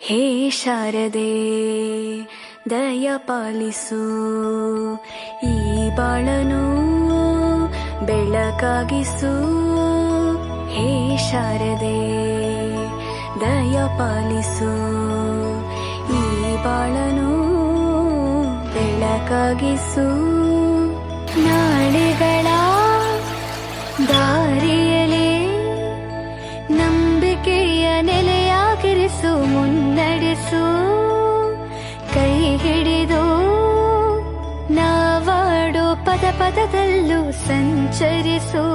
ಹೇ ಶಾರದೆ ದಯ ಪಾಲಿಸು, ಈ ಬಾಳನು ಬೆಳಕಾಗಿಸು. ಹೇ ಶಾರದೆ ದಯ ಪಾಲಿಸು, ಈ ಬಾಳನು ಬೆಳಕಾಗಿಸು. ನಾಳೆಗಳ ದಾರಿಯಲೇ ನಂಬಿಕೆಯ ನೆಲೆಯಾಗಿರಿಸು, ಮುನ್ನಡೆಸು. ಕೈ ಹಿಡಿದು ನಾವಾಡೋ ಪದ ಪದದಲ್ಲೂ ಸಂಚರಿಸು.